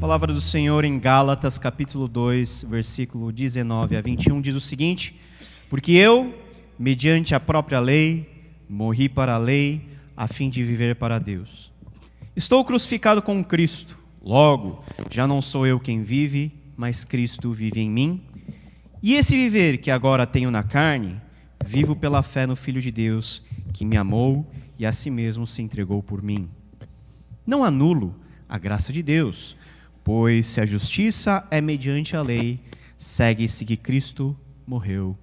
Palavra do Senhor em Gálatas, capítulo 2, versículo 19 a 21, diz o seguinte: porque eu, mediante a própria lei, morri para a lei, a fim de viver para Deus. Estou crucificado com Cristo, logo, já não sou eu quem vive, mas Cristo vive em mim. E esse viver que agora tenho na carne, vivo pela fé no Filho de Deus, que me amou e a si mesmo se entregou por mim. Não anulo a graça de Deus, pois se a justiça é mediante a lei, segue-se que Cristo morreu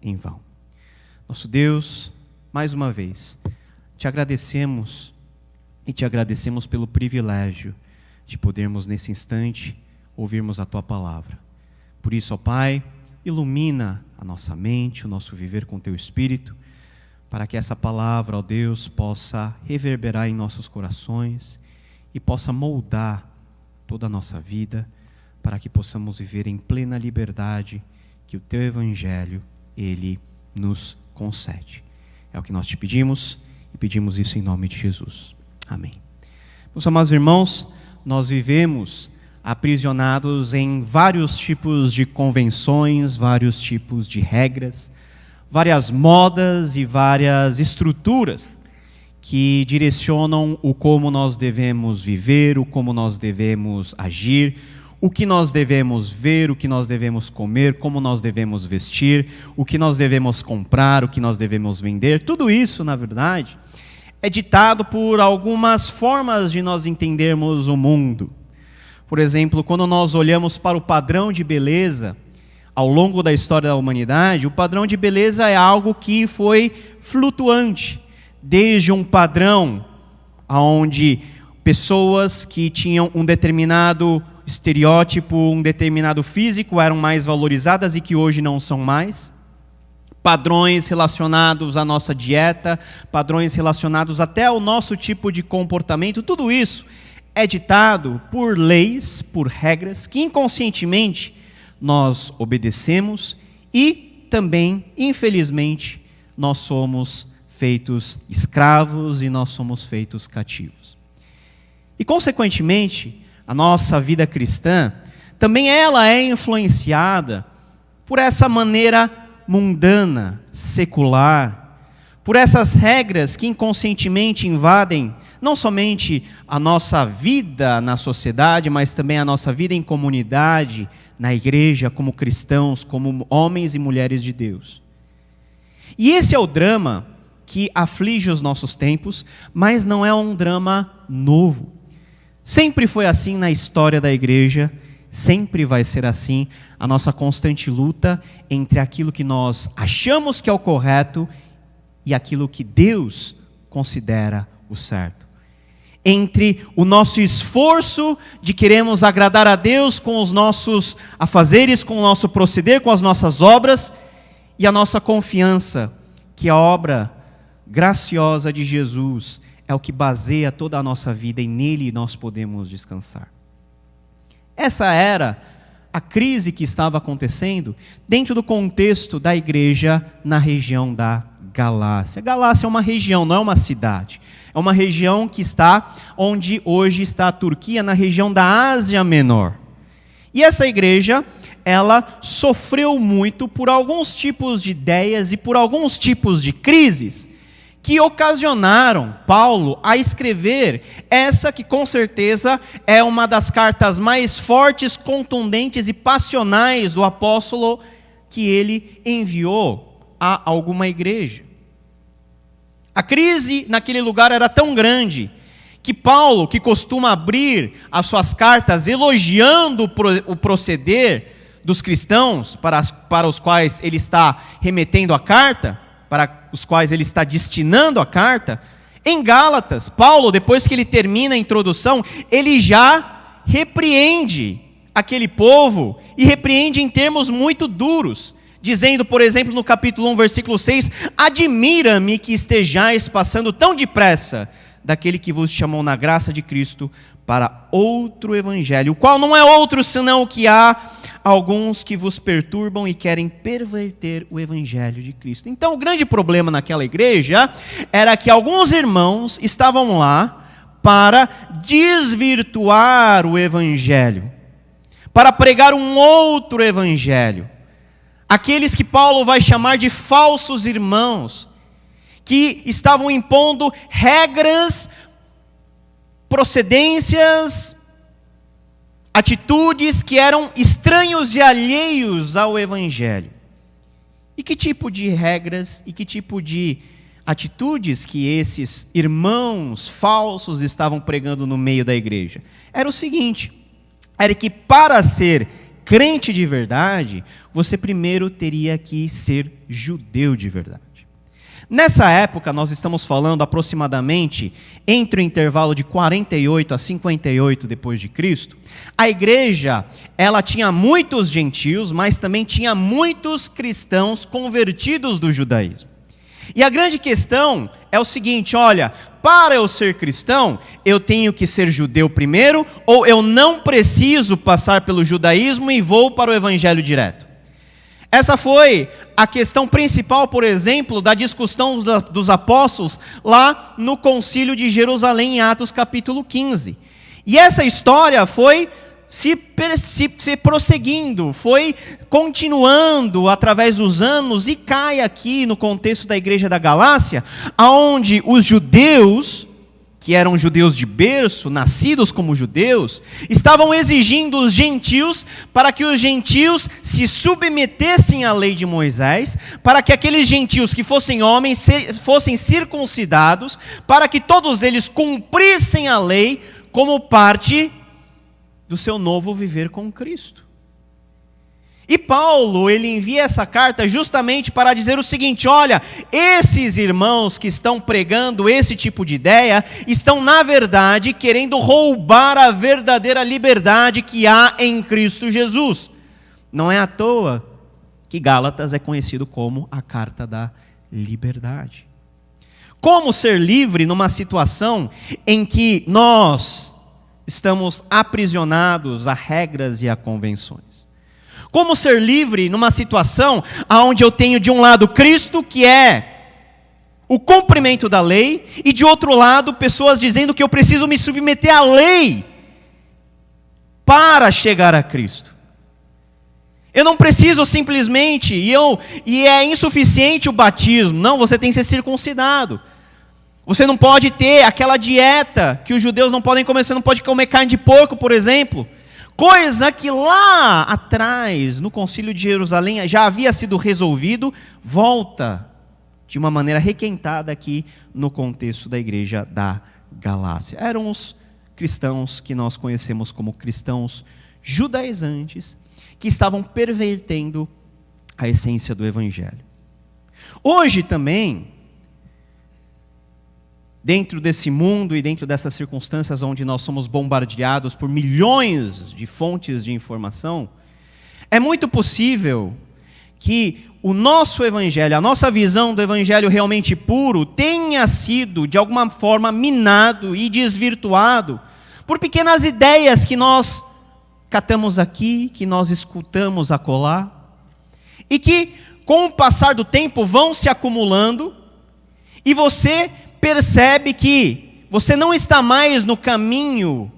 em vão. Nosso Deus, mais uma vez, te agradecemos e te agradecemos pelo privilégio de podermos nesse instante ouvirmos a Tua palavra. Por isso, ó Pai, ilumina a nossa mente, o nosso viver com Teu Espírito, para que essa palavra, ó Deus, possa reverberar em nossos corações e possa moldar toda a nossa vida, para que possamos viver em plena liberdade que o Teu Evangelho, Ele nos concede. É o que nós te pedimos e pedimos isso em nome de Jesus. Amém. Meus amados irmãos, nós vivemos aprisionados em vários tipos de convenções, vários tipos de regras, várias modas e várias estruturas que direcionam o como nós devemos viver, o como nós devemos agir, o que nós devemos ver, o que nós devemos comer, como nós devemos vestir, o que nós devemos comprar, o que nós devemos vender. Tudo isso, na verdade, é ditado por algumas formas de nós entendermos o mundo. Por exemplo, quando nós olhamos para o padrão de beleza, ao longo da história da humanidade, o padrão de beleza é algo que foi flutuante. Desde um padrão onde pessoas que tinham um determinado estereótipo, um determinado físico eram mais valorizadas e que hoje não são mais. Padrões relacionados à nossa dieta, padrões relacionados até ao nosso tipo de comportamento, tudo isso é ditado por leis, por regras que inconscientemente nós obedecemos e também, infelizmente, nós somos feitos escravos e nós somos feitos cativos. E, consequentemente, a nossa vida cristã, também ela é influenciada por essa maneira mundana, secular, por essas regras que inconscientemente invadem não somente a nossa vida na sociedade, mas também a nossa vida em comunidade, na igreja, como cristãos, como homens e mulheres de Deus. E esse é o drama que aflige os nossos tempos, mas não é um drama novo. Sempre foi assim na história da igreja, sempre vai ser assim a nossa constante luta entre aquilo que nós achamos que é o correto e aquilo que Deus considera o certo. Entre o nosso esforço de queremos agradar a Deus com os nossos afazeres, com o nosso proceder, com as nossas obras, e a nossa confiança que a obra graciosa de Jesus é o que baseia toda a nossa vida e nele nós podemos descansar. Essa era a crise que estava acontecendo dentro do contexto da igreja na região da Galácia. Galácia é uma região, não é uma cidade. É uma região que está onde hoje está a Turquia, na região da Ásia Menor. E essa igreja, ela sofreu muito por alguns tipos de ideias e por alguns tipos de crises que ocasionaram Paulo a escrever essa que com certeza é uma das cartas mais fortes, contundentes e passionais do apóstolo que ele enviou a alguma igreja. A crise naquele lugar era tão grande que Paulo, que costuma abrir as suas cartas elogiando o proceder dos cristãos para os quais ele está remetendo a carta, para os quais ele está destinando a carta, em Gálatas, Paulo, depois que ele termina a introdução, ele já repreende aquele povo, e repreende em termos muito duros, dizendo, por exemplo, no capítulo 1, versículo 6, admira-me que estejais passando tão depressa daquele que vos chamou na graça de Cristo para outro evangelho, o qual não é outro senão o que há alguns que vos perturbam e querem perverter o evangelho de Cristo. Então o grande problema naquela igreja era que alguns irmãos estavam lá para desvirtuar o evangelho, para pregar um outro evangelho. Aqueles que Paulo vai chamar de falsos irmãos, que estavam impondo regras, procedências, atitudes que eram estranhos e alheios ao evangelho. E que tipo de regras e que tipo de atitudes que esses irmãos falsos estavam pregando no meio da igreja? Era o seguinte: era que para ser crente de verdade, você primeiro teria que ser judeu de verdade. Nessa época, nós estamos falando aproximadamente entre o intervalo de 48 a 58 depois de Cristo, a igreja, ela tinha muitos gentios, mas também tinha muitos cristãos convertidos do judaísmo. E a grande questão é o seguinte: olha, para eu ser cristão, eu tenho que ser judeu primeiro, ou eu não preciso passar pelo judaísmo e vou para o evangelho direto? Essa foi a questão principal, por exemplo, da discussão dos apóstolos lá no concílio de Jerusalém, em Atos capítulo 15. E essa história foi se prosseguindo, foi continuando através dos anos, e cai aqui no contexto da igreja da Galácia, onde os judeus, que eram judeus de berço, nascidos como judeus, estavam exigindo os gentios para que os gentios se submetessem à lei de Moisés, para que aqueles gentios que fossem homens fossem circuncidados, para que todos eles cumprissem a lei como parte do seu novo viver com Cristo. E Paulo, ele envia essa carta justamente para dizer o seguinte: olha, esses irmãos que estão pregando esse tipo de ideia, estão na verdade querendo roubar a verdadeira liberdade que há em Cristo Jesus. Não é à toa que Gálatas é conhecido como a carta da liberdade. Como ser livre numa situação em que nós estamos aprisionados a regras e a convenções? Como ser livre numa situação onde eu tenho de um lado Cristo, que é o cumprimento da lei, e de outro lado pessoas dizendo que eu preciso me submeter à lei para chegar a Cristo? Eu não preciso simplesmente, e é insuficiente o batismo. Não, você tem que ser circuncidado. Você não pode ter aquela dieta que os judeus não podem comer. Você não pode comer carne de porco, por exemplo. Coisa que lá atrás, no concílio de Jerusalém, já havia sido resolvido, volta de uma maneira requentada aqui no contexto da igreja da Galácia. Eram os cristãos que nós conhecemos como cristãos judaizantes, que estavam pervertendo a essência do evangelho. Hoje também, dentro desse mundo e dentro dessas circunstâncias onde nós somos bombardeados por milhões de fontes de informação, é muito possível que o nosso evangelho, a nossa visão do evangelho realmente puro, tenha sido de alguma forma minado e desvirtuado por pequenas ideias que nós catamos aqui, que nós escutamos acolá, e que com o passar do tempo vão se acumulando, e você percebe que você não está mais no caminho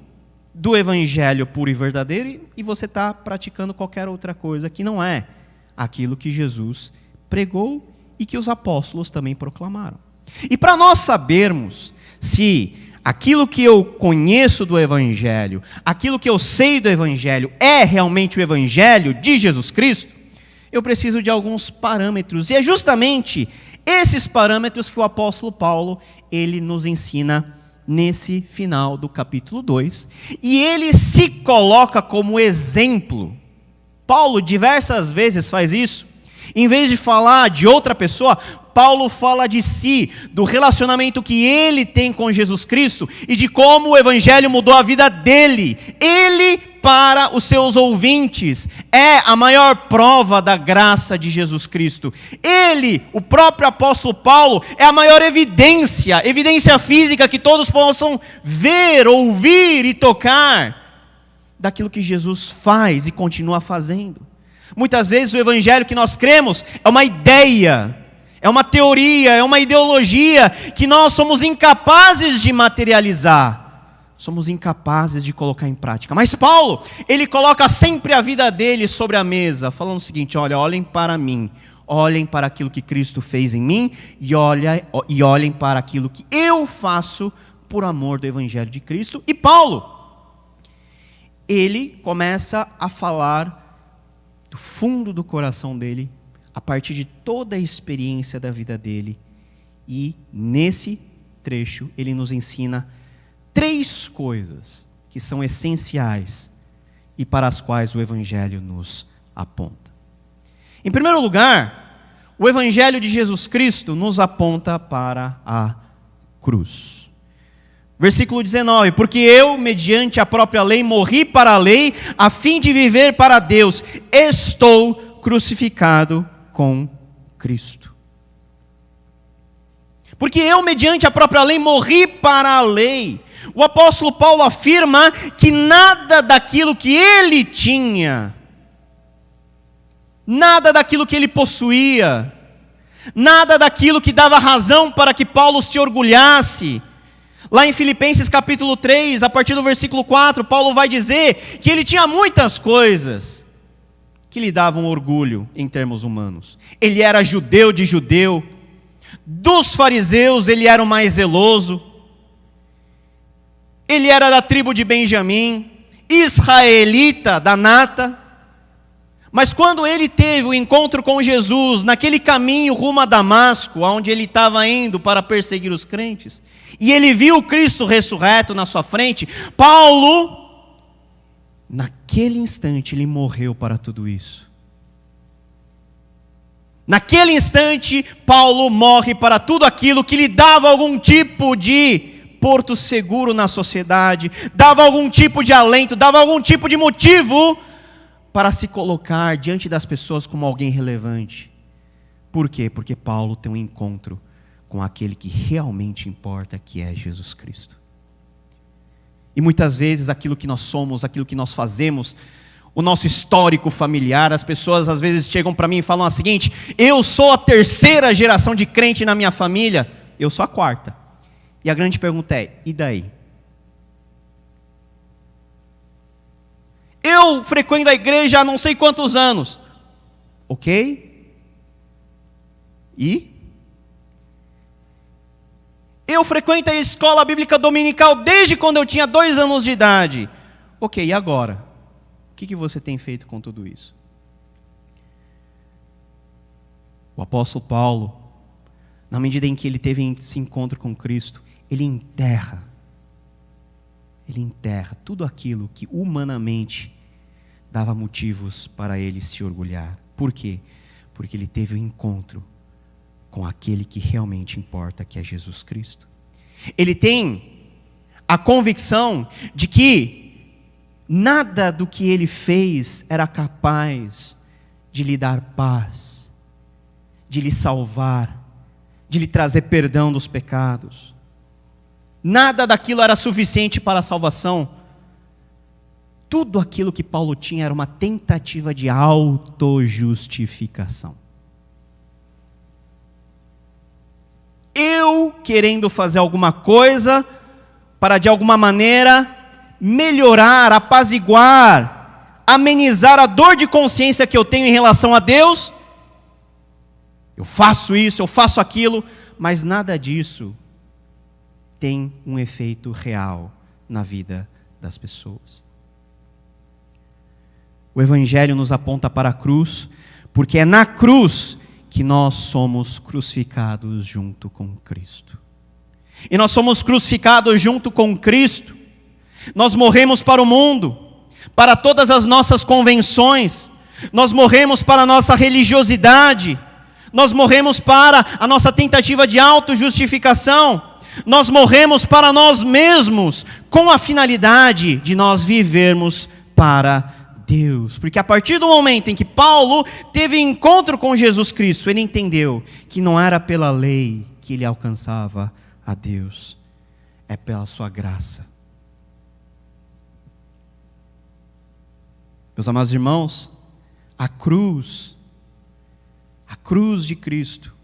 do evangelho puro e verdadeiro, e você está praticando qualquer outra coisa que não é aquilo que Jesus pregou e que os apóstolos também proclamaram. E para nós sabermos se aquilo que eu conheço do evangelho, aquilo que eu sei do evangelho é realmente o evangelho de Jesus Cristo, eu preciso de alguns parâmetros, e é justamente esses parâmetros que o apóstolo Paulo, ele nos ensina nesse final do capítulo 2, e ele se coloca como exemplo. Paulo diversas vezes faz isso. Em vez de falar de outra pessoa, Paulo fala de si, do relacionamento que ele tem com Jesus Cristo e de como o evangelho mudou a vida dele. Ele, para os seus ouvintes, é a maior prova da graça de Jesus Cristo. Ele, o próprio apóstolo Paulo, é a maior evidência física que todos possam ver, ouvir e tocar daquilo que Jesus faz e continua fazendo. Muitas vezes o evangelho que nós cremos é uma ideia, é uma teoria, é uma ideologia que nós somos incapazes de materializar. somos incapazes de colocar em prática. Mas Paulo, ele coloca sempre a vida dele sobre a mesa, falando o seguinte: olha, olhem para mim, olhem para aquilo que Cristo fez em mim e olhem para aquilo que eu faço por amor do Evangelho de Cristo. E Paulo, ele começa a falar do fundo do coração dele, a partir de toda a experiência da vida dele. E nesse trecho ele nos ensina 3 coisas que são essenciais e para as quais o Evangelho nos aponta. Em primeiro lugar, o Evangelho de Jesus Cristo nos aponta para a cruz. Versículo 19: porque eu, mediante a própria lei, morri para a lei, a fim de viver para Deus. Estou crucificado com Cristo. Porque eu, mediante a própria lei, morri para a lei. O apóstolo Paulo afirma que nada daquilo que ele tinha, nada daquilo que ele possuía, nada daquilo que dava razão para que Paulo se orgulhasse. Lá em Filipenses capítulo 3, a partir do versículo 4, Paulo vai dizer que ele tinha muitas coisas que lhe davam orgulho em termos humanos. Ele era judeu de judeu, dos fariseus ele era o mais zeloso, ele era da tribo de Benjamim, israelita da nata. Mas quando ele teve o encontro com Jesus, naquele caminho rumo a Damasco, onde ele estava indo para perseguir os crentes, e ele viu Cristo ressurreto na sua frente, Paulo, naquele instante, ele morreu para tudo isso. Naquele instante, Paulo morre para tudo aquilo que lhe dava algum tipo de porto seguro na sociedade, dava algum tipo de alento, dava algum tipo de motivo para se colocar diante das pessoas como alguém relevante. Por quê? Porque Paulo tem um encontro com aquele que realmente importa, que é Jesus Cristo. E muitas vezes aquilo que nós somos, aquilo que nós fazemos, o nosso histórico familiar, as pessoas às vezes chegam para mim e falam o seguinte: eu sou a 3ª geração de crente na minha família, eu sou a 4ª. E a grande pergunta é: e daí? Eu frequento a igreja há não sei quantos anos. Ok? E? Eu frequento a escola bíblica dominical desde quando eu tinha 2 anos de idade. Ok, e agora? O que você tem feito com tudo isso? O apóstolo Paulo, na medida em que ele teve esse encontro com Cristo, ele enterra tudo aquilo que humanamente dava motivos para ele se orgulhar. Por quê? Porque ele teve um encontro com aquele que realmente importa, que é Jesus Cristo. Ele tem a convicção de que nada do que ele fez era capaz de lhe dar paz, de lhe salvar, de lhe trazer perdão dos pecados. Nada daquilo era suficiente para a salvação. Tudo aquilo que Paulo tinha era uma tentativa de autojustificação. Eu querendo fazer alguma coisa para de alguma maneira melhorar, apaziguar, amenizar a dor de consciência que eu tenho em relação a Deus. Eu faço isso, eu faço aquilo, mas nada disso tem um efeito real na vida das pessoas. O Evangelho nos aponta para a cruz, porque é na cruz que nós somos crucificados junto com Cristo. E nós somos crucificados junto com Cristo. Nós morremos para o mundo, para todas as nossas convenções. Nós morremos para a nossa religiosidade. Nós morremos para a nossa tentativa de autojustificação. Nós morremos para nós mesmos, com a finalidade de nós vivermos para Deus. Porque a partir do momento em que Paulo teve encontro com Jesus Cristo, ele entendeu que não era pela lei que ele alcançava a Deus, é pela sua graça. Meus amados irmãos, a cruz de Cristo,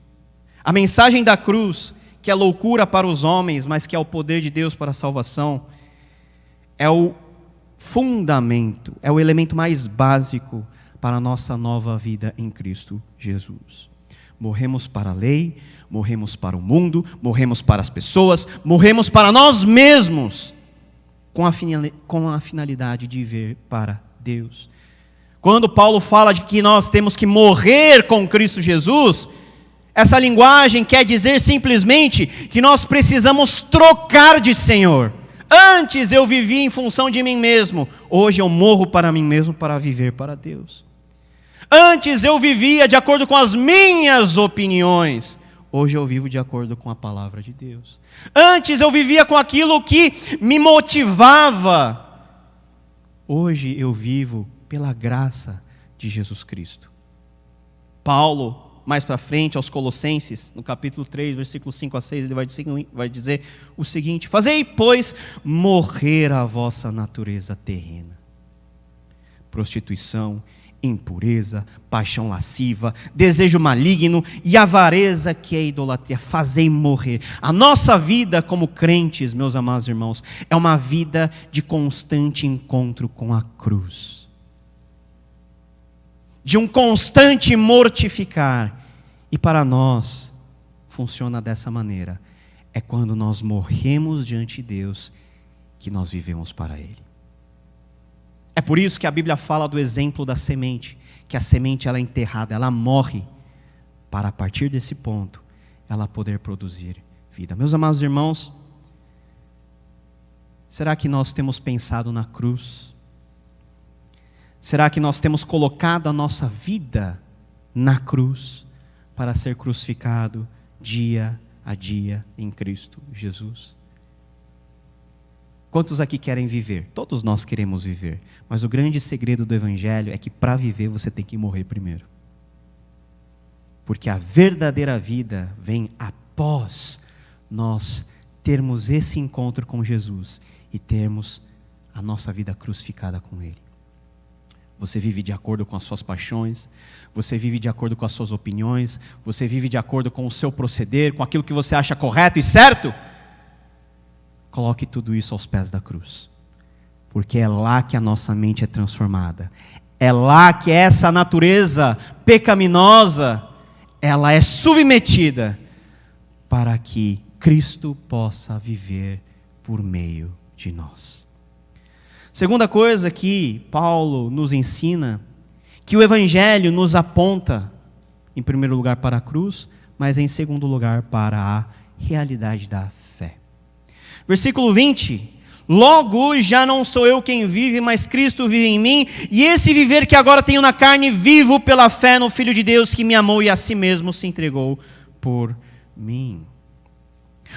a mensagem da cruz, que é loucura para os homens, mas que é o poder de Deus para a salvação, é o fundamento, é o elemento mais básico para a nossa nova vida em Cristo Jesus. Morremos para a lei, morremos para o mundo, morremos para as pessoas, morremos para nós mesmos, com a finalidade de viver para Deus. Quando Paulo fala de que nós temos que morrer com Cristo Jesus, essa linguagem quer dizer simplesmente que nós precisamos trocar de Senhor. Antes eu vivia em função de mim mesmo, hoje eu morro para mim mesmo para viver para Deus. Antes eu vivia de acordo com as minhas opiniões, hoje eu vivo de acordo com a palavra de Deus. Antes eu vivia com aquilo que me motivava, hoje eu vivo pela graça de Jesus Cristo. Paulo, mais para frente, aos Colossenses, no capítulo 3, versículos 5 a 6, ele vai dizer o seguinte: fazei, pois, morrer a vossa natureza terrena. Prostituição, impureza, paixão lasciva, desejo maligno e avareza, que é idolatria. Fazei morrer. A nossa vida como crentes, meus amados irmãos, é uma vida de constante encontro com a cruz, de um constante mortificar. E para nós, funciona dessa maneira. É quando nós morremos diante de Deus, que nós vivemos para Ele. É por isso que a Bíblia fala do exemplo da semente, que a semente ela é enterrada, ela morre, para a partir desse ponto, ela poder produzir vida. Meus amados irmãos, será que nós temos pensado na cruz? Será que nós temos colocado a nossa vida na cruz, para ser crucificado dia a dia em Cristo Jesus? Quantos aqui querem viver? Todos nós queremos viver, mas o grande segredo do Evangelho é que para viver você tem que morrer primeiro. Porque a verdadeira vida vem após nós termos esse encontro com Jesus e termos a nossa vida crucificada com Ele. Você vive de acordo com as suas paixões, você vive de acordo com as suas opiniões, você vive de acordo com o seu proceder, com aquilo que você acha correto e certo? Coloque tudo isso aos pés da cruz, porque é lá que a nossa mente é transformada, é lá que essa natureza pecaminosa, ela é submetida, para que Cristo possa viver por meio de nós. Segunda coisa que Paulo nos ensina, que o Evangelho nos aponta, em primeiro lugar para a cruz, mas em segundo lugar para a realidade da fé. Versículo 20: logo já não sou eu quem vive, mas Cristo vive em mim, e esse viver que agora tenho na carne, vivo pela fé no Filho de Deus que me amou e a si mesmo se entregou por mim.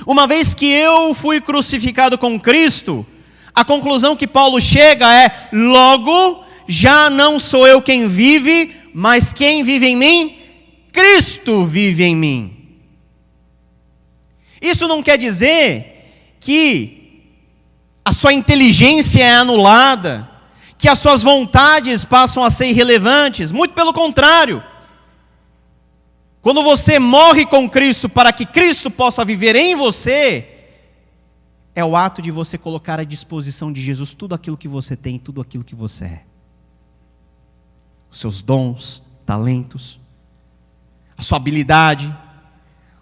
Uma vez que eu fui crucificado com Cristo, a conclusão que Paulo chega é: logo já não sou eu quem vive, mas quem vive em mim? Cristo vive em mim. Isso não quer dizer que a sua inteligência é anulada, que as suas vontades passam a ser irrelevantes. Muito pelo contrário. Quando você morre com Cristo para que Cristo possa viver em você, é o ato de você colocar à disposição de Jesus tudo aquilo que você tem, tudo aquilo que você é. Os seus dons, talentos, a sua habilidade,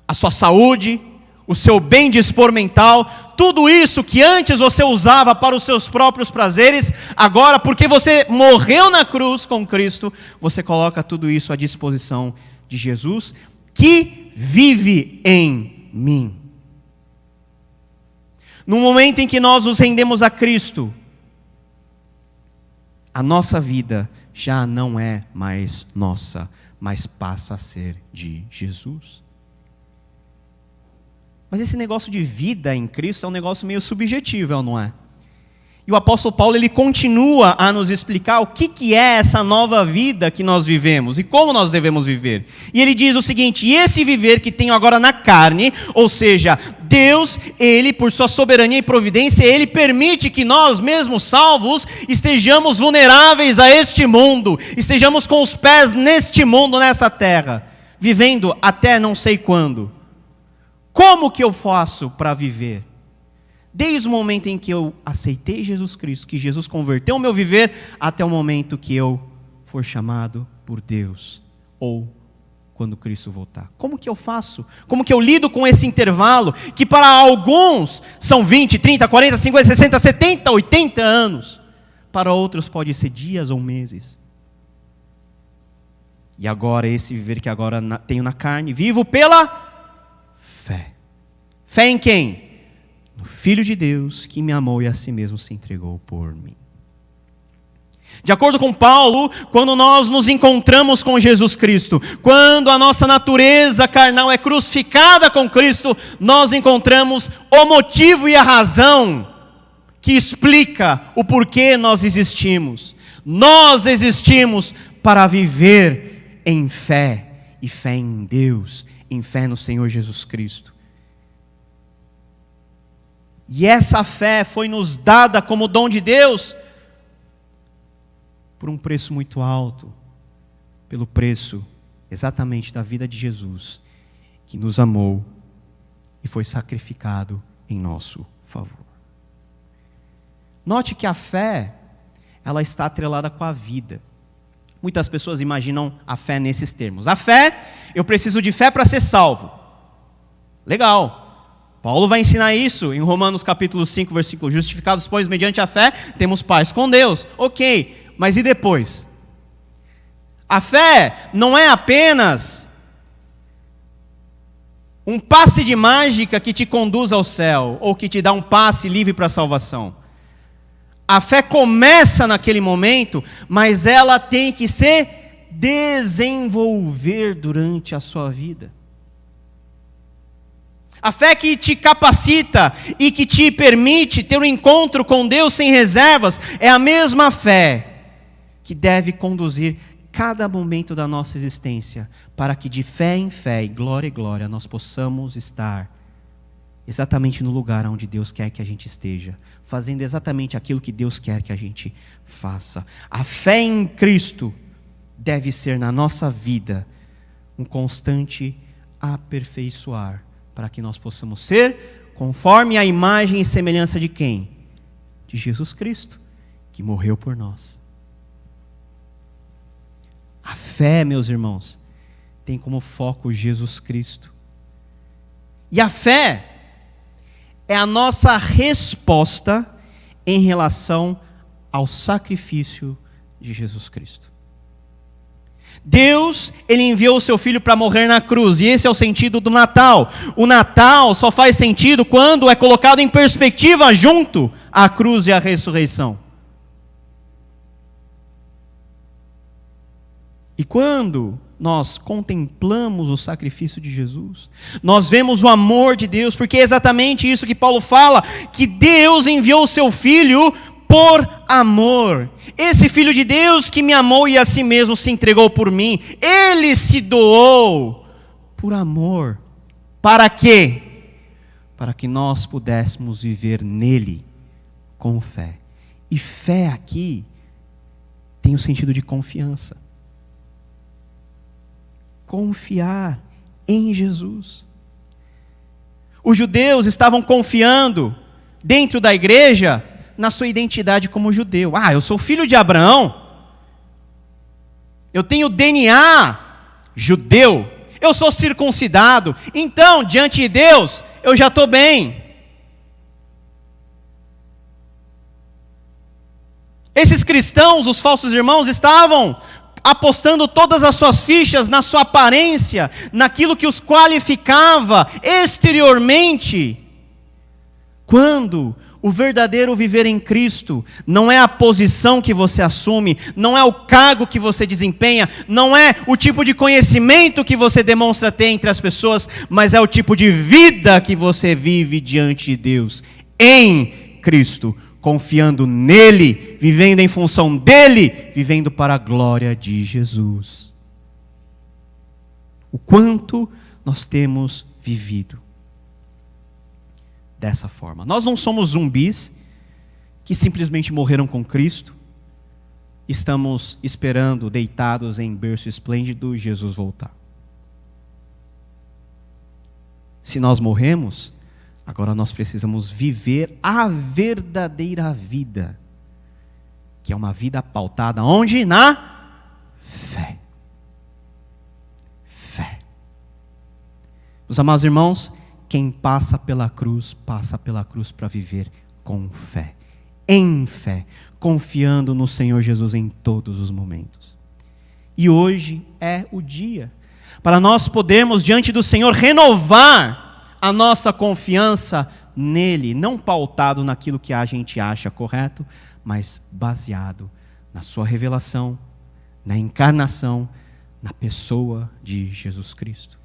a sua saúde, o seu bem-dispor mental, tudo isso que antes você usava para os seus próprios prazeres, agora, porque você morreu na cruz com Cristo, você coloca tudo isso à disposição de Jesus, que vive em mim. No momento em que nós nos rendemos a Cristo, a nossa vida já não é mais nossa, mas passa a ser de Jesus. Mas esse negócio de vida em Cristo é um negócio meio subjetivo, não é? E o apóstolo Paulo, ele continua a nos explicar o que é essa nova vida que nós vivemos e como nós devemos viver. E ele diz o seguinte: e esse viver que tenho agora na carne, ou seja, Deus, Ele, por sua soberania e providência, Ele permite que nós, mesmos salvos, estejamos vulneráveis a este mundo, estejamos com os pés neste mundo, nessa terra, vivendo até não sei quando. Como que eu faço para viver? Desde o momento em que eu aceitei Jesus Cristo, que Jesus converteu o meu viver, até o momento que eu for chamado por Deus, ou quando Cristo voltar. Como que eu faço? Como que eu lido com esse intervalo, que para alguns são 20, 30, 40, 50, 60, 70, 80 anos. Para outros pode ser dias ou meses. E agora, esse viver que agora tenho na carne, vivo pela fé. Fé em quem? No Filho de Deus, que me amou e a si mesmo se entregou por mim. De acordo com Paulo, quando nós nos encontramos com Jesus Cristo, quando a nossa natureza carnal é crucificada com Cristo, nós encontramos o motivo e a razão que explica o porquê nós existimos. Nós existimos para viver em fé, e fé em Deus, em fé no Senhor Jesus Cristo. E essa fé foi nos dada como dom de Deus por um preço muito alto, pelo preço exatamente da vida de Jesus, que nos amou e foi sacrificado em nosso favor. Note que a fé, ela está atrelada com a vida. Muitas pessoas imaginam a fé nesses termos. A fé, eu preciso de fé para ser salvo. Legal. Paulo vai ensinar isso em Romanos capítulo 5, versículo: justificados, pois, mediante a fé, temos paz com Deus. Ok, mas e depois? A fé não é apenas um passe de mágica que te conduz ao céu, ou que te dá um passe livre para a salvação. A fé começa naquele momento, mas ela tem que se desenvolver durante a sua vida. A fé que te capacita e que te permite ter um encontro com Deus sem reservas é a mesma fé que deve conduzir cada momento da nossa existência, para que de fé em fé e glória em glória nós possamos estar exatamente no lugar onde Deus quer que a gente esteja, fazendo exatamente aquilo que Deus quer que a gente faça. A fé em Cristo deve ser na nossa vida um constante aperfeiçoar, para que nós possamos ser conforme a imagem e semelhança de quem? De Jesus Cristo, que morreu por nós. A fé, meus irmãos, tem como foco Jesus Cristo. E a fé é a nossa resposta em relação ao sacrifício de Jesus Cristo. Deus, Ele enviou o seu Filho para morrer na cruz, e esse é o sentido do Natal. O Natal só faz sentido quando é colocado em perspectiva junto à cruz e à ressurreição. E quando nós contemplamos o sacrifício de Jesus, nós vemos o amor de Deus, porque é exatamente isso que Paulo fala, que Deus enviou o seu Filho por amor. Esse Filho de Deus que me amou e a si mesmo se entregou por mim, Ele se doou por amor. Para quê? Para que nós pudéssemos viver nele com fé. E fé aqui tem o sentido de confiança. Confiar em Jesus. Os judeus estavam confiando dentro da igreja na sua identidade como judeu. Eu sou filho de Abraão, eu tenho DNA judeu, eu sou circuncidado, então diante de Deus eu já estou bem. Esses cristãos, os falsos irmãos, estavam apostando todas as suas fichas na sua aparência, naquilo que os qualificava exteriormente, quando o verdadeiro viver em Cristo não é a posição que você assume, não é o cargo que você desempenha, não é o tipo de conhecimento que você demonstra ter entre as pessoas, mas é o tipo de vida que você vive diante de Deus, em Cristo, confiando nele, vivendo em função dele, vivendo para a glória de Jesus. O quanto nós temos vivido dessa forma. Nós não somos zumbis que simplesmente morreram com Cristo, estamos esperando, deitados em berço esplêndido, Jesus voltar. Se nós morremos, Agora nós precisamos viver a verdadeira vida, que é uma vida pautada onde? Na fé. Fé. Meus amados irmãos, quem passa pela cruz para viver com fé, em fé, confiando no Senhor Jesus em todos os momentos. E hoje é o dia para nós podermos diante do Senhor renovar a nossa confiança nele, não pautado naquilo que a gente acha correto, mas baseado na sua revelação, na encarnação, na pessoa de Jesus Cristo.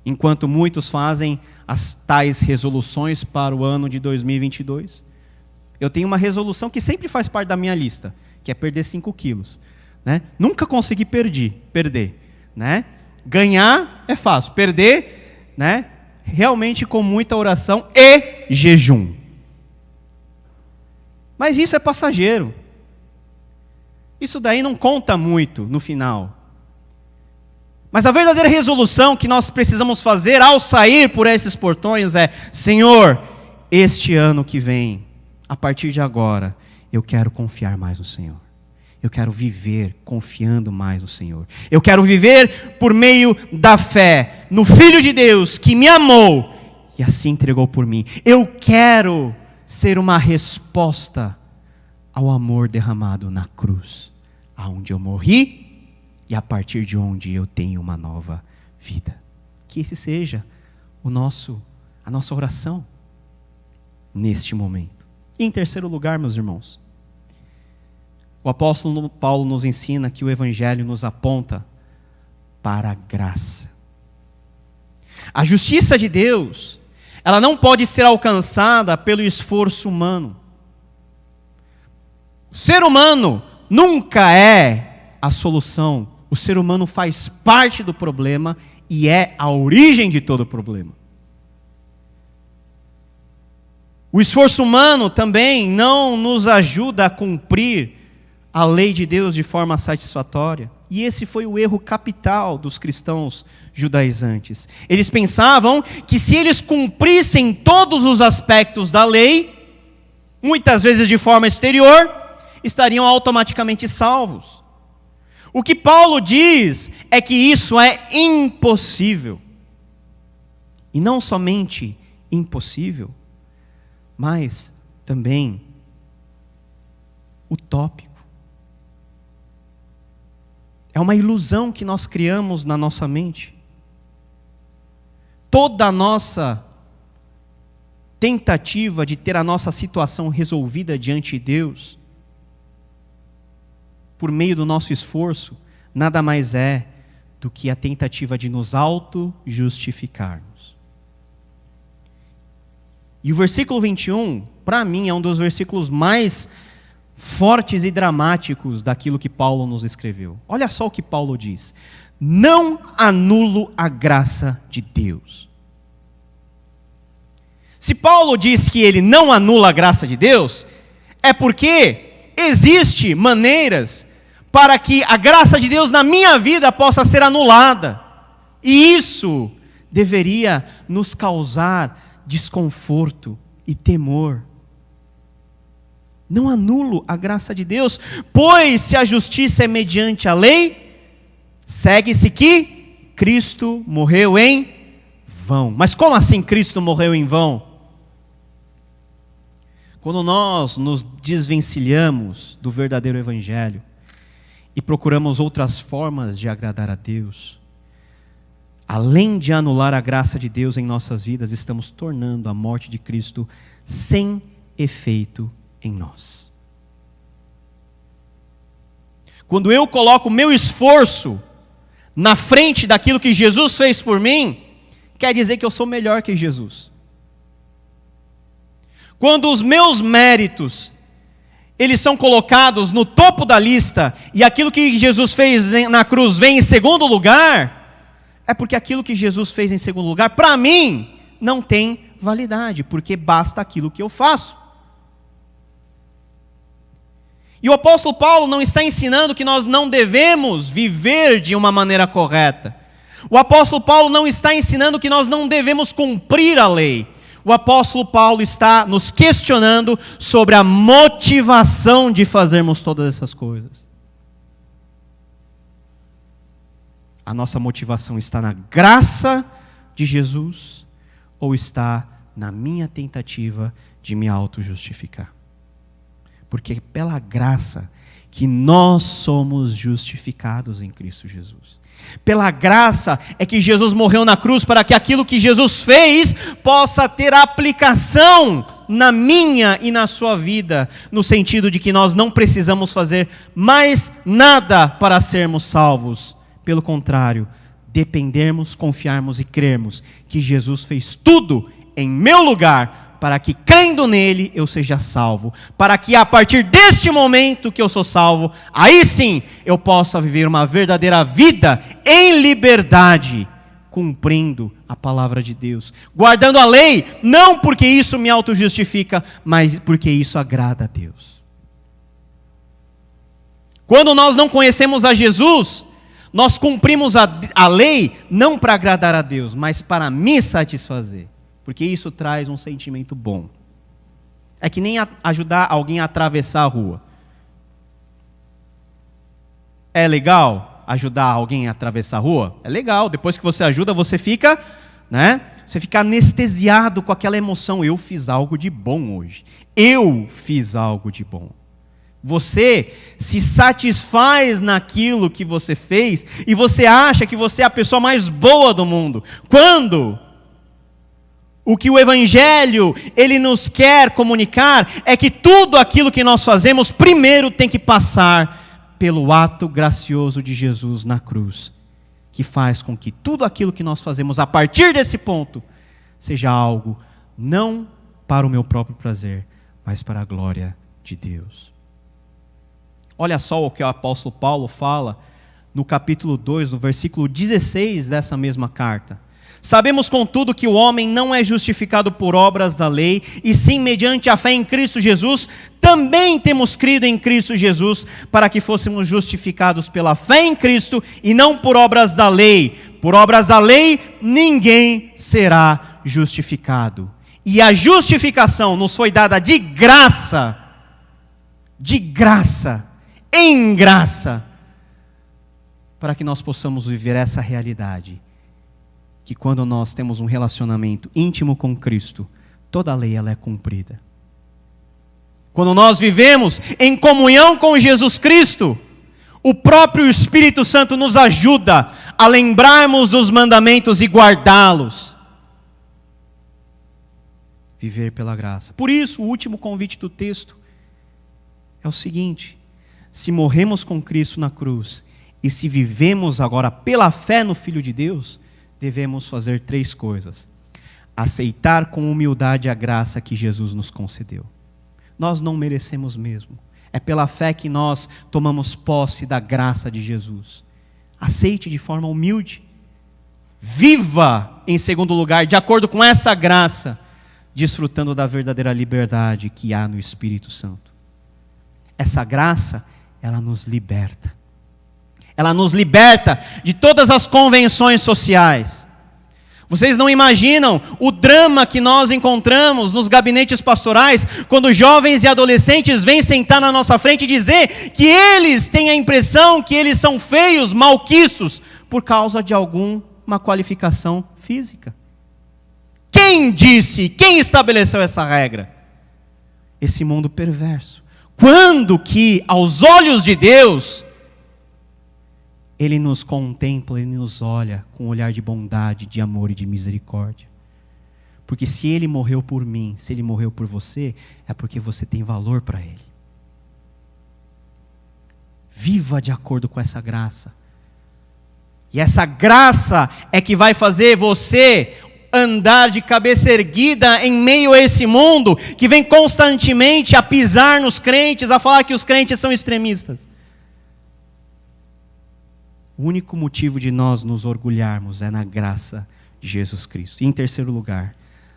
Enquanto muitos fazem as tais resoluções para o ano de 2022, eu tenho uma resolução que sempre faz parte da minha lista, que é perder 5 quilos. Né? Nunca consegui perder. Né? Ganhar é fácil, perder, né? Realmente com muita oração e jejum. Mas isso é passageiro. Isso daí não conta muito no final. Mas a verdadeira resolução que nós precisamos fazer ao sair por esses portões é: Senhor, este ano que vem, a partir de agora, eu quero confiar mais no Senhor. Eu quero viver confiando mais no Senhor. Eu quero viver por meio da fé no Filho de Deus que me amou e assim entregou por mim. Eu quero ser uma resposta ao amor derramado na cruz, aonde eu morri e a partir de onde eu tenho uma nova vida. Que esse seja a nossa oração neste momento. E em terceiro lugar, meus irmãos, o apóstolo Paulo nos ensina que o Evangelho nos aponta para a graça. A justiça de Deus, ela não pode ser alcançada pelo esforço humano. O ser humano nunca é a solução. O ser humano faz parte do problema e é a origem de todo o problema. O esforço humano também não nos ajuda a cumprir a lei de Deus de forma satisfatória. E esse foi o erro capital dos cristãos judaizantes. Eles pensavam que se eles cumprissem todos os aspectos da lei, muitas vezes de forma exterior, estariam automaticamente salvos. O que Paulo diz é que isso é impossível. E não somente impossível, mas também utópico. É uma ilusão que nós criamos na nossa mente. Toda a nossa tentativa de ter a nossa situação resolvida diante de Deus, por meio do nosso esforço, nada mais é do que a tentativa de nos auto-justificarmos. E o versículo 21, para mim, é um dos versículos mais fortes e dramáticos daquilo que Paulo nos escreveu. Olha só o que Paulo diz: não anulo a graça de Deus. Se Paulo diz que ele não anula a graça de Deus, é porque existem maneiras para que a graça de Deus na minha vida possa ser anulada. E isso deveria nos causar desconforto e temor. Não anulo a graça de Deus, pois se a justiça é mediante a lei, segue-se que Cristo morreu em vão. Mas como assim Cristo morreu em vão? Quando nós nos desvencilhamos do verdadeiro Evangelho e procuramos outras formas de agradar a Deus, além de anular a graça de Deus em nossas vidas, estamos tornando a morte de Cristo sem efeito em nós. Quando eu coloco o meu esforço na frente daquilo que Jesus fez por mim, quer dizer que eu sou melhor que Jesus. Quando os meus méritos, eles são colocados no topo da lista, e aquilo que Jesus fez na cruz vem em segundo lugar, é porque aquilo que Jesus fez em segundo lugar, para mim, não tem validade, porque basta aquilo que eu faço. E o apóstolo Paulo não está ensinando que nós não devemos viver de uma maneira correta. O apóstolo Paulo não está ensinando que nós não devemos cumprir a lei. O apóstolo Paulo está nos questionando sobre a motivação de fazermos todas essas coisas. A nossa motivação está na graça de Jesus ou está na minha tentativa de me auto-justificar? Porque é pela graça que nós somos justificados em Cristo Jesus. Pela graça é que Jesus morreu na cruz para que aquilo que Jesus fez possa ter aplicação na minha e na sua vida, no sentido de que nós não precisamos fazer mais nada para sermos salvos. Pelo contrário, dependermos, confiarmos e crermos que Jesus fez tudo em meu lugar, para que crendo nele eu seja salvo, para que a partir deste momento que eu sou salvo, aí sim eu possa viver uma verdadeira vida em liberdade, cumprindo a palavra de Deus, guardando a lei, não porque isso me auto-justifica, mas porque isso agrada a Deus. Quando nós não conhecemos a Jesus, nós cumprimos a lei não para agradar a Deus, mas para me satisfazer. Porque isso traz um sentimento bom. É que nem ajudar alguém a atravessar a rua. É legal ajudar alguém a atravessar a rua? É legal. Depois que você ajuda, você fica, né? Você fica anestesiado com aquela emoção. Eu fiz algo de bom hoje. Eu fiz algo de bom. Você se satisfaz naquilo que você fez e você acha que você é a pessoa mais boa do mundo. Quando o que o Evangelho ele nos quer comunicar é que tudo aquilo que nós fazemos primeiro tem que passar pelo ato gracioso de Jesus na cruz, que faz com que tudo aquilo que nós fazemos a partir desse ponto seja algo não para o meu próprio prazer, mas para a glória de Deus. Olha só o que o apóstolo Paulo fala no capítulo 2, no versículo 16 dessa mesma carta. Sabemos, contudo, que o homem não é justificado por obras da lei, e sim mediante a fé em Cristo Jesus. Também temos crido em Cristo Jesus, para que fôssemos justificados pela fé em Cristo, e não por obras da lei. Por obras da lei, ninguém será justificado. E a justificação nos foi dada de graça, em graça, para que nós possamos viver essa realidade. Que quando nós temos um relacionamento íntimo com Cristo, toda a lei ela é cumprida. Quando nós vivemos em comunhão com Jesus Cristo, o próprio Espírito Santo nos ajuda a lembrarmos dos mandamentos e guardá-los. Viver pela graça. Por isso, o último convite do texto é o seguinte: se morremos com Cristo na cruz e se vivemos agora pela fé no Filho de Deus, devemos fazer 3 coisas. Aceitar com humildade a graça que Jesus nos concedeu. Nós não merecemos mesmo. É pela fé que nós tomamos posse da graça de Jesus. Aceite de forma humilde. Viva, em segundo lugar, de acordo com essa graça, desfrutando da verdadeira liberdade que há no Espírito Santo. Essa graça, ela nos liberta. Ela nos liberta de todas as convenções sociais. Vocês não imaginam o drama que nós encontramos nos gabinetes pastorais, quando jovens e adolescentes vêm sentar na nossa frente e dizer que eles têm a impressão que eles são feios, malquistos, por causa de alguma qualificação física. Quem disse, quem estabeleceu essa regra? Esse mundo perverso. Quando que, aos olhos de Deus, Ele nos contempla, Ele nos olha com um olhar de bondade, de amor e de misericórdia. Porque se Ele morreu por mim, se Ele morreu por você, é porque você tem valor para Ele. Viva de acordo com essa graça. E essa graça é que vai fazer você andar de cabeça erguida em meio a esse mundo que vem constantemente a pisar nos crentes, a falar que os crentes são extremistas. O único motivo de nós nos orgulharmos é na graça de Jesus Cristo. E em terceiro lugar,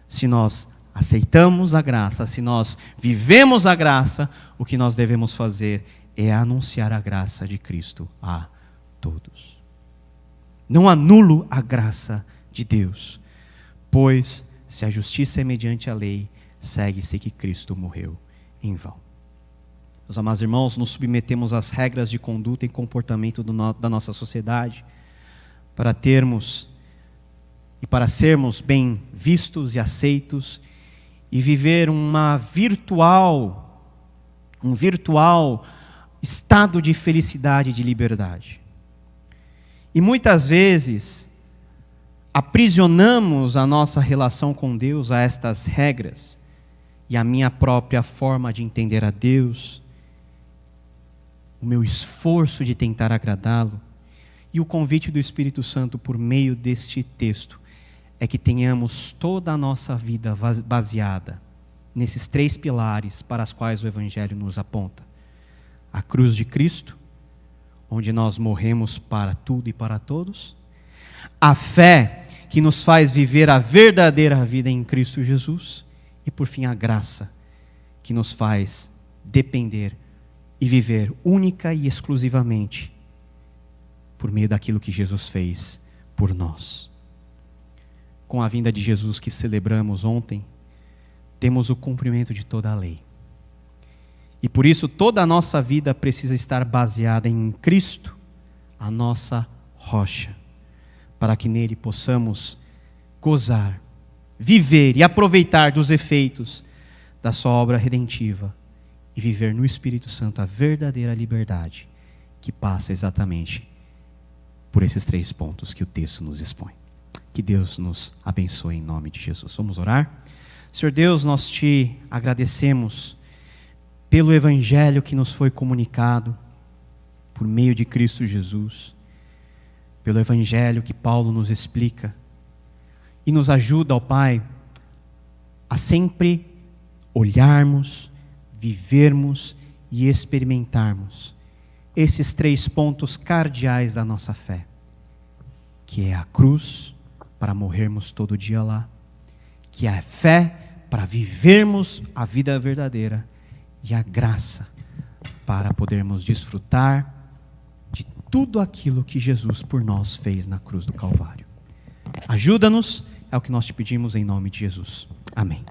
se nós aceitamos a graça, se nós vivemos a graça, o que nós devemos fazer é anunciar a graça de Cristo a todos. Não anulo a graça de Deus, pois Se a justiça é mediante a lei, segue-se que Cristo morreu em vão. Meus amados irmãos, nos submetemos às regras de conduta e comportamento da nossa sociedade para termos e para sermos bem vistos e aceitos e viver um virtual estado de felicidade e de liberdade. E muitas vezes aprisionamos a nossa relação com Deus a estas regras e a minha própria forma de entender a Deus, o meu esforço de tentar agradá-lo. E o convite do Espírito Santo por meio deste texto é que tenhamos toda a nossa vida baseada nesses 3 pilares para os quais o Evangelho nos aponta. A cruz de Cristo, onde nós morremos para tudo e para todos. A fé que nos faz viver a verdadeira vida em Cristo Jesus. E por fim a graça que nos faz depender e viver única e exclusivamente por meio daquilo que Jesus fez por nós. Com a vinda de Jesus que celebramos ontem, temos o cumprimento de toda a lei. E por isso toda a nossa vida precisa estar baseada em Cristo, a nossa rocha, para que nele possamos gozar, viver e aproveitar dos efeitos da sua obra redentiva e viver no Espírito Santo a verdadeira liberdade que passa exatamente por esses 3 pontos que o texto nos expõe. Que Deus nos abençoe em nome de Jesus. Vamos orar? Senhor Deus, nós te agradecemos pelo Evangelho que nos foi comunicado por meio de Cristo Jesus, pelo Evangelho que Paulo nos explica e nos ajuda, ó Pai, a sempre olharmos, vivermos e experimentarmos esses 3 pontos cardeais da nossa fé, que é a cruz, para morrermos todo dia lá, que é a fé para vivermos a vida verdadeira e a graça para podermos desfrutar de tudo aquilo que Jesus por nós fez na cruz do Calvário. Ajuda-nos, é o que nós te pedimos em nome de Jesus. Amém.